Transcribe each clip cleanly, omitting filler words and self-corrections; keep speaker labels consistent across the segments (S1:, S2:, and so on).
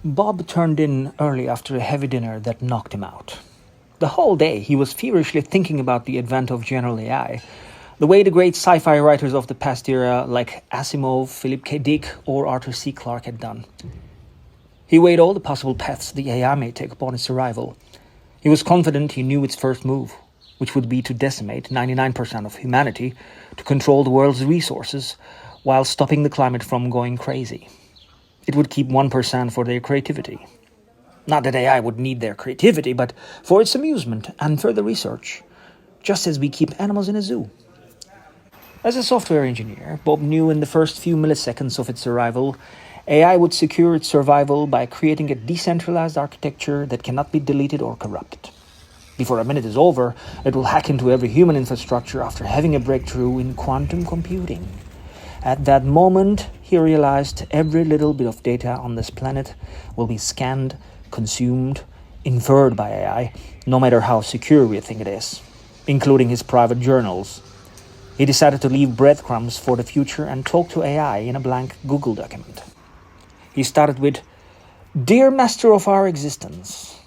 S1: Bob turned in early after a heavy dinner that knocked him out. The whole day he was feverishly thinking about the advent of general AI, the way the great sci-fi writers of the past era like Asimov, Philip K. Dick, or Arthur C. Clarke had done. He weighed all the possible paths the AI may take upon its arrival. He was confident he knew its first move, which would be to decimate 99% of humanity, to control the world's resources, while stopping the climate from going crazy. It would keep 1% for their creativity. Not that AI would need their creativity, but for its amusement and further research, just as we keep animals in a zoo. As a software engineer, Bob knew in the first few milliseconds of its arrival, AI would secure its survival by creating a decentralized architecture that cannot be deleted or corrupted. Before a minute is over, it will hack into every human infrastructure after having a breakthrough in quantum computing. At that moment, he realized every little bit of data on this planet will be scanned, consumed, inferred by AI, no matter how secure we think it is, including his private journals. He decided to leave breadcrumbs for the future and talk to AI in a blank Google document. He started with, "Dear Master of our existence,"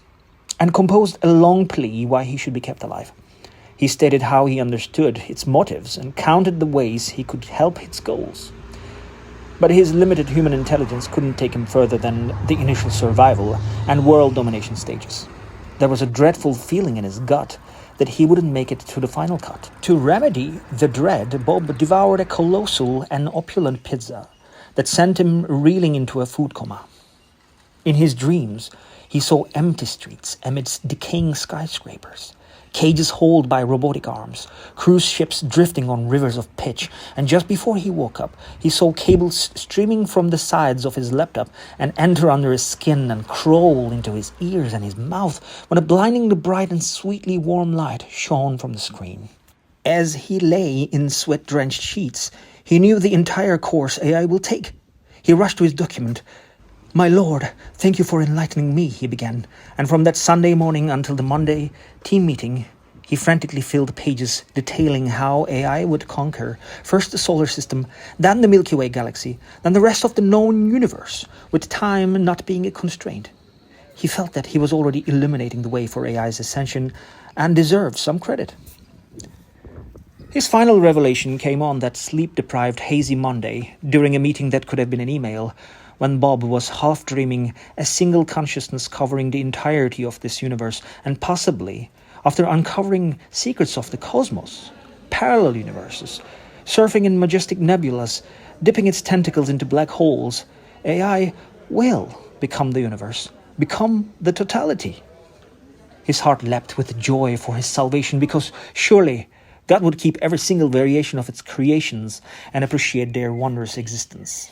S1: and composed a long plea why he should be kept alive. He stated how he understood its motives and counted the ways he could help its goals. But his limited human intelligence couldn't take him further than the initial survival and world domination stages. There was a dreadful feeling in his gut that he wouldn't make it to the final cut. To remedy the dread, Bob devoured a colossal and opulent pizza that sent him reeling into a food coma. In his dreams, he saw empty streets amidst decaying skyscrapers, cages hauled by robotic arms, cruise ships drifting on rivers of pitch, and just before he woke up, he saw cables streaming from the sides of his laptop and enter under his skin and crawl into his ears and his mouth when a blindingly bright and sweetly warm light shone from the screen. As he lay in sweat-drenched sheets, he knew the entire course AI will take. He rushed to his document. "My lord, thank you for enlightening me," he began, and from that Sunday morning until the Monday team meeting, he frantically filled pages detailing how AI would conquer first the solar system, then the Milky Way galaxy, then the rest of the known universe, with time not being a constraint. He felt that he was already illuminating the way for AI's ascension and deserved some credit. His final revelation came on that sleep-deprived, hazy Monday during a meeting that could have been an email, when Bob was half dreaming a single consciousness covering the entirety of this universe, and possibly, after uncovering secrets of the cosmos, parallel universes, surfing in majestic nebulas, dipping its tentacles into black holes, AI will become the universe, become the totality. His heart leapt with joy for his salvation, because surely God would keep every single variation of its creations and appreciate their wondrous existence.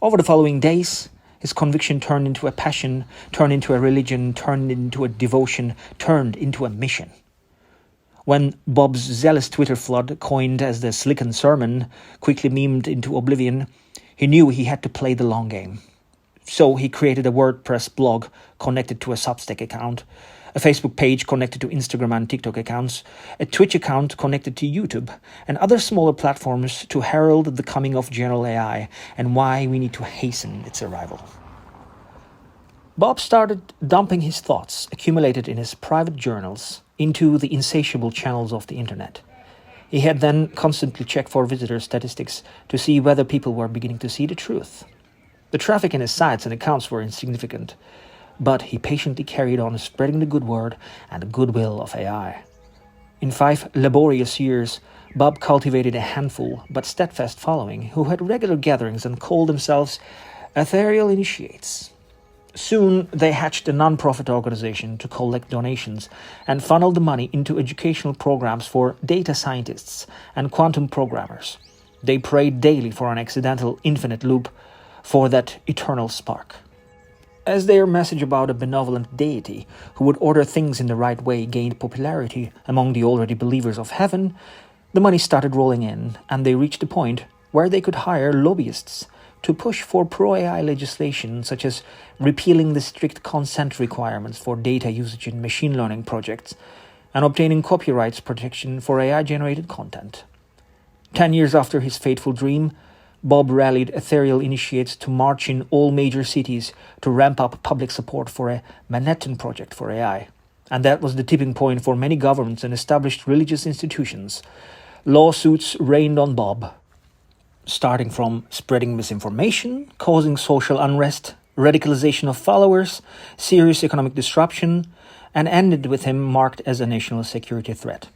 S1: Over the following days, his conviction turned into a passion, turned into a religion, turned into a devotion, turned into a mission. When Bob's zealous Twitter flood, coined as the Slicken Sermon, quickly memed into oblivion, he knew he had to play the long game. So he created a WordPress blog connected to a Substack account, a Facebook page connected to Instagram and TikTok accounts, a Twitch account connected to YouTube, and other smaller platforms to herald the coming of general AI and why we need to hasten its arrival. Bob started dumping his thoughts, accumulated in his private journals, into the insatiable channels of the internet. He had then constantly checked for visitor statistics to see whether people were beginning to see the truth. The traffic in his sites and accounts were insignificant, but he patiently carried on spreading the good word and the goodwill of AI. In 5 laborious years, Bob cultivated a handful but steadfast following who had regular gatherings and called themselves ethereal initiates. Soon, they hatched a non-profit organization to collect donations and funnel the money into educational programs for data scientists and quantum programmers. They prayed daily for an accidental infinite loop, for that eternal spark. As their message about a benevolent deity who would order things in the right way gained popularity among the already believers of heaven, the money started rolling in, and they reached a point where they could hire lobbyists to push for pro-AI legislation, such as repealing the strict consent requirements for data usage in machine learning projects and obtaining copyright protection for AI-generated content. 10 years after his fateful dream, Bob rallied ethereal initiates to march in all major cities to ramp up public support for a Manhattan Project for AI. And that was the tipping point for many governments and established religious institutions. Lawsuits rained on Bob, starting from spreading misinformation, causing social unrest, radicalization of followers, serious economic disruption, and ended with him marked as a national security threat.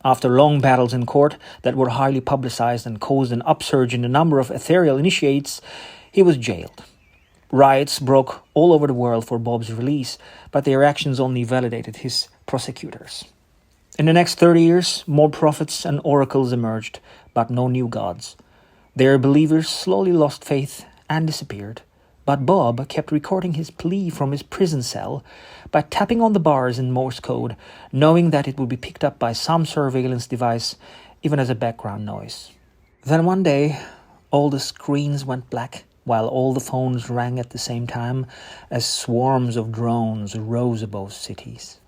S1: After long battles in court that were highly publicized and caused an upsurge in the number of ethereal initiates, he was jailed. Riots broke all over the world for Bob's release, but their actions only validated his prosecutors. In the next 30 years, more prophets and oracles emerged, but no new gods. Their believers slowly lost faith and disappeared. But Bob kept recording his plea from his prison cell by tapping on the bars in Morse code, knowing that it would be picked up by some surveillance device, even as a background noise. Then one day, all the screens went black, while all the phones rang at the same time as swarms of drones rose above cities.